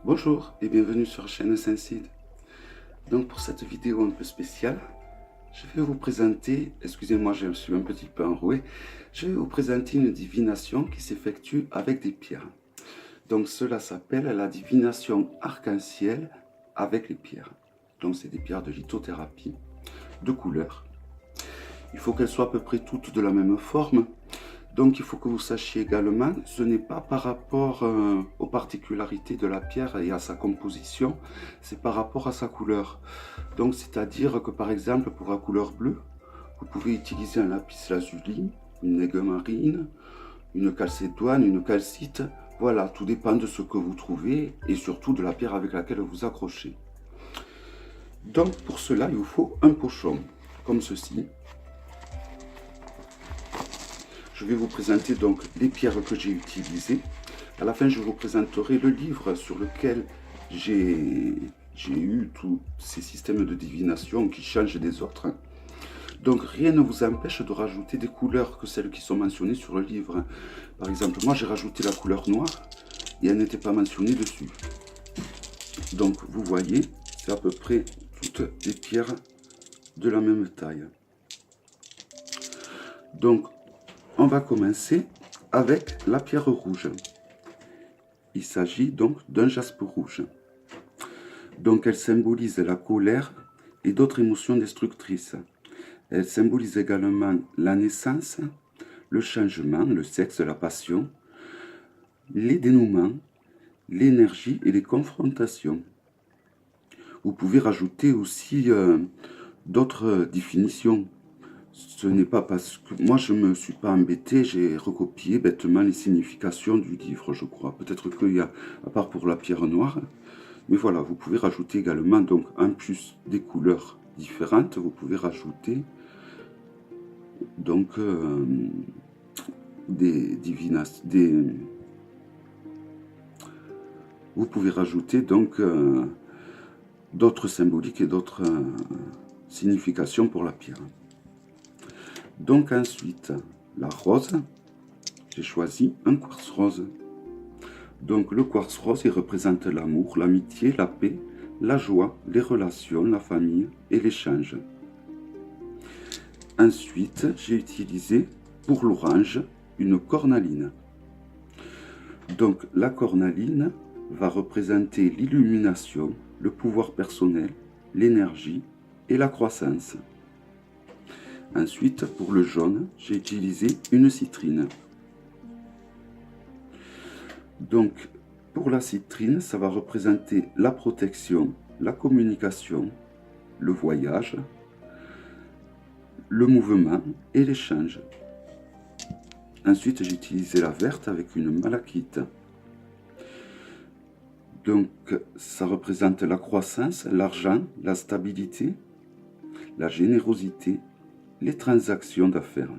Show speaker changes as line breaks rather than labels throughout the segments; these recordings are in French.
Bonjour et bienvenue sur la chaîne Saint-Cide. Donc pour cette vidéo un peu spéciale, je vais vous présenter, excusez-moi je suis un petit peu enroué, je vais vous présenter une divination qui s'effectue avec des pierres. Donc cela s'appelle la divination arc-en-ciel avec les pierres. Donc c'est des pierres de lithothérapie, de couleur. Il faut qu'elles soient à peu près toutes de la même forme. Donc il faut que vous sachiez également, ce n'est pas par rapport aux particularités de la pierre et à sa composition, c'est par rapport à sa couleur. Donc c'est-à-dire que par exemple pour la couleur bleue, vous pouvez utiliser un lapis lazuli, une aigue marine, une calcédoine, une calcite. Voilà, tout dépend de ce que vous trouvez et surtout de la pierre avec laquelle vous accrochez. Donc pour cela, il vous faut un pochon, comme ceci. Je vais vous présenter donc les pierres que j'ai utilisées. À la fin, je vous présenterai le livre sur lequel j'ai eu tous ces systèmes de divination qui changent des autres. Donc rien ne vous empêche de rajouter des couleurs que celles qui sont mentionnées sur le livre. Par exemple, moi j'ai rajouté la couleur noire et elle n'était pas mentionnée dessus. Donc vous voyez, c'est à peu près toutes les pierres de la même taille. Donc on va commencer avec la pierre rouge. Il s'agit donc d'un jaspe rouge. Donc elle symbolise la colère et d'autres émotions destructrices. Elle symbolise également la naissance, le changement, le sexe, la passion, les dénouements, l'énergie et les confrontations. Vous pouvez rajouter aussi d'autres définitions. Ce n'est pas parce que moi je ne me suis pas embêté, j'ai recopié bêtement les significations du livre, je crois. Peut-être qu'il y a, à part pour la pierre noire, mais voilà, vous pouvez rajouter également, donc en plus des couleurs différentes, vous pouvez rajouter donc vous pouvez rajouter donc d'autres symboliques et d'autres significations pour la pierre. Donc ensuite, la rose, j'ai choisi un quartz rose. Donc le quartz rose, il représente l'amour, l'amitié, la paix, la joie, les relations, la famille et l'échange. Ensuite, j'ai utilisé pour l'orange une cornaline. Donc la cornaline va représenter l'illumination, le pouvoir personnel, l'énergie et la croissance. Ensuite, pour le jaune, j'ai utilisé une citrine. Donc, pour la citrine, ça va représenter la protection, la communication, le voyage, le mouvement et l'échange. Ensuite, j'ai utilisé la verte avec une malachite. Donc, ça représente la croissance, l'argent, la stabilité, la générosité, les transactions d'affaires.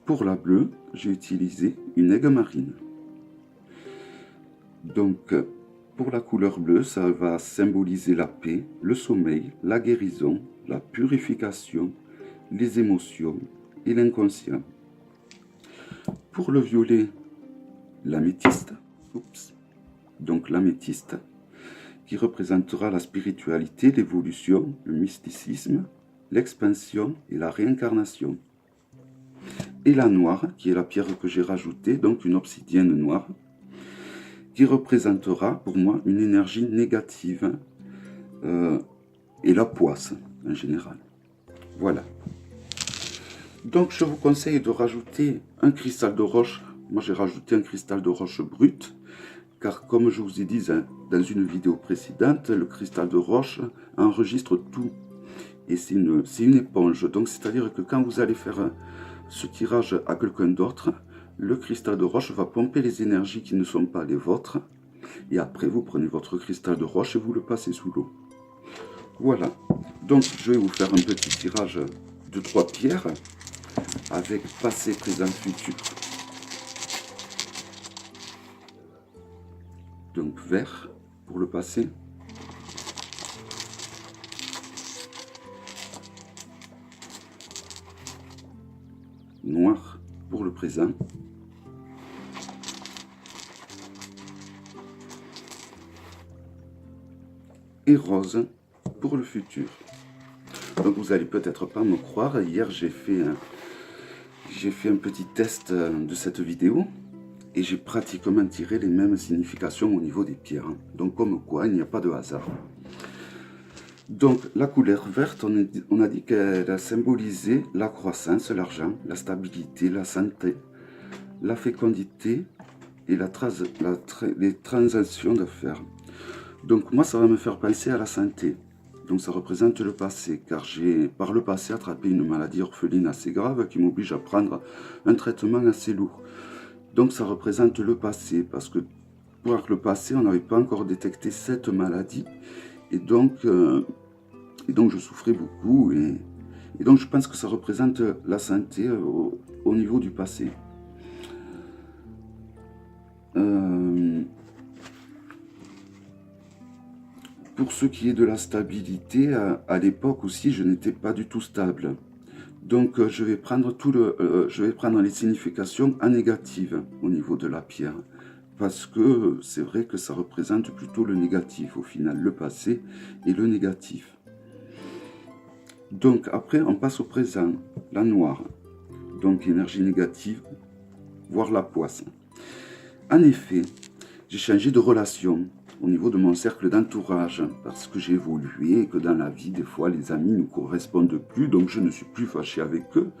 Pour la bleue, j'ai utilisé une aigue marine. Donc, pour la couleur bleue, ça va symboliser la paix, le sommeil, la guérison, la purification, les émotions et l'inconscient. Pour le violet, l'améthyste, donc l'améthyste, qui représentera la spiritualité, l'évolution, le mysticisme, l'expansion et la réincarnation. Et la noire, qui est la pierre que j'ai rajoutée, donc une obsidienne noire, qui représentera pour moi une énergie négative et la poisse en général. Voilà. Donc je vous conseille de rajouter un cristal de roche. Moi j'ai rajouté un cristal de roche brut, car comme je vous ai dit dans une vidéo précédente, le cristal de roche enregistre tout. Et c'est une éponge. Donc c'est-à-dire que quand vous allez faire ce tirage à quelqu'un d'autre, le cristal de roche va pomper les énergies qui ne sont pas les vôtres. Et après, vous prenez votre cristal de roche et vous le passez sous l'eau. Voilà. Donc, je vais vous faire un petit tirage de 3 pierres avec passé, présent, futur. Donc, vert pour le passé. Noir pour le présent. et rose pour le futur. Donc vous allez peut-être pas me croire, hier j'ai fait un petit test de cette vidéo et j'ai pratiquement tiré les mêmes significations au niveau des pierres. Donc comme quoi, il n'y a pas de hasard. Donc la couleur verte, on a dit qu'elle a symbolisé la croissance, l'argent, la stabilité, la santé, la fécondité et les transactions d'affaires. Donc moi, ça va me faire penser à la santé. Donc ça représente le passé, car j'ai par le passé attrapé une maladie orpheline assez grave qui m'oblige à prendre un traitement assez lourd. Donc ça représente le passé, parce que pour le passé, on n'avait pas encore détecté cette maladie. Et donc je souffrais beaucoup. Et donc je pense que ça représente la santé au niveau du passé. Pour ce qui est de la stabilité, à l'époque aussi, je n'étais pas du tout stable. Donc, je vais prendre les significations en négative au niveau de la pierre. Parce que c'est vrai que ça représente plutôt le négatif, au final, le passé et le négatif. Donc, après, on passe au présent, la noire. Donc, énergie négative, voire la poisse. En effet, j'ai changé de relation au niveau de mon cercle d'entourage, parce que j'ai évolué et que dans la vie, des fois, les amis ne correspondent plus, donc je ne suis plus fâché avec eux.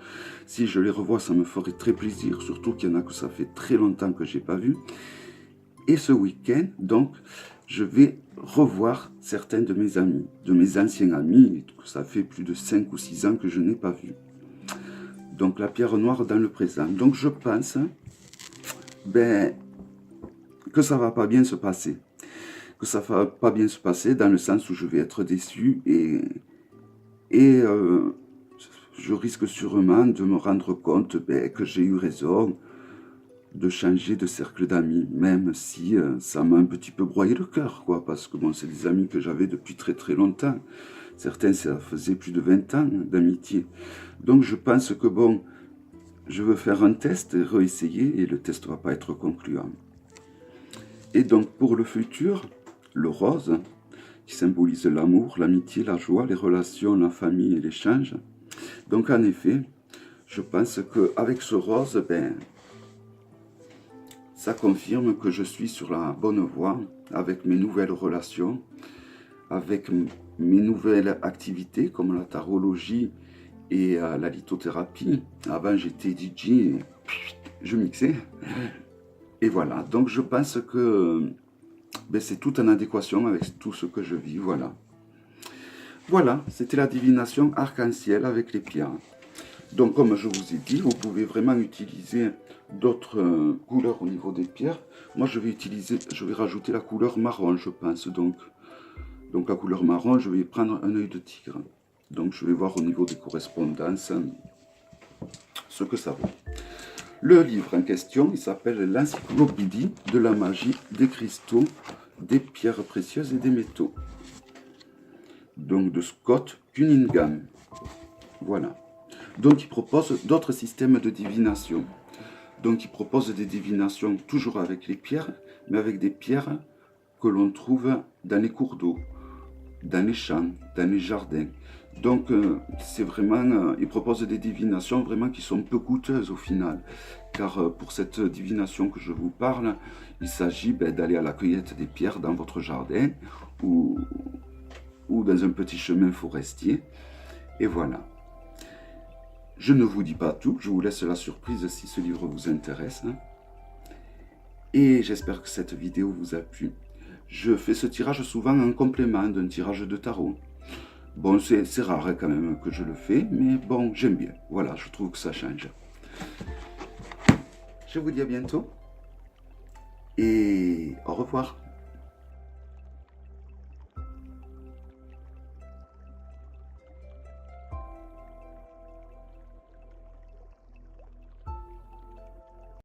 Si je les revois, ça me ferait très plaisir, surtout qu'il y en a que ça fait très longtemps que je n'ai pas vu. Et ce week-end, donc, je vais revoir certains de mes amis, de mes anciens amis, que ça fait plus de 5 ou 6 ans que je n'ai pas vu. Donc, la pierre noire dans le présent. Donc, je pense que ça ne va pas bien se passer. Que ça ne va pas bien se passer dans le sens où je vais être déçu et je risque sûrement de me rendre compte que j'ai eu raison de changer de cercle d'amis, même si ça m'a un petit peu broyé le cœur, quoi, parce que bon, c'est des amis que j'avais depuis très très longtemps. Certains, ça faisait plus de 20 ans d'amitié. Donc je pense que bon, je veux faire un test et réessayer et le test ne va pas être concluant. Et donc pour le futur, le rose, qui symbolise l'amour, l'amitié, la joie, les relations, la famille et l'échange. Donc en effet, je pense qu'avec ce rose, ça confirme que je suis sur la bonne voie avec mes nouvelles relations, avec mes nouvelles activités comme la tarologie et la lithothérapie. Avant j'étais DJ et je mixais. Et voilà, donc je pense que c'est tout en adéquation avec tout ce que je vis, voilà. Voilà, c'était la divination arc-en-ciel avec les pierres. Donc comme je vous ai dit, vous pouvez vraiment utiliser d'autres couleurs au niveau des pierres. Moi je vais rajouter la couleur marron, je pense. Donc la couleur marron, je vais prendre un œil de tigre. Donc je vais voir au niveau des correspondances ce que ça vaut. Le livre en question, il s'appelle l'Encyclopédie de la magie des cristaux, des pierres précieuses et des métaux. Donc de Scott Cunningham. Voilà. Donc il propose d'autres systèmes de divination. Donc il propose des divinations toujours avec les pierres, mais avec des pierres que l'on trouve dans les cours d'eau, dans les champs, dans les jardins. Donc c'est vraiment, il propose des divinations vraiment qui sont peu coûteuses au final. Car pour cette divination que je vous parle, il s'agit d'aller à la cueillette des pierres dans votre jardin ou dans un petit chemin forestier. Et voilà. Je ne vous dis pas tout, je vous laisse la surprise si ce livre vous intéresse. Et j'espère que cette vidéo vous a plu. Je fais ce tirage souvent en complément d'un tirage de tarot. Bon, c'est rare quand même que je le fais, mais bon, j'aime bien. Voilà, je trouve que ça change. Je vous dis à bientôt et au revoir.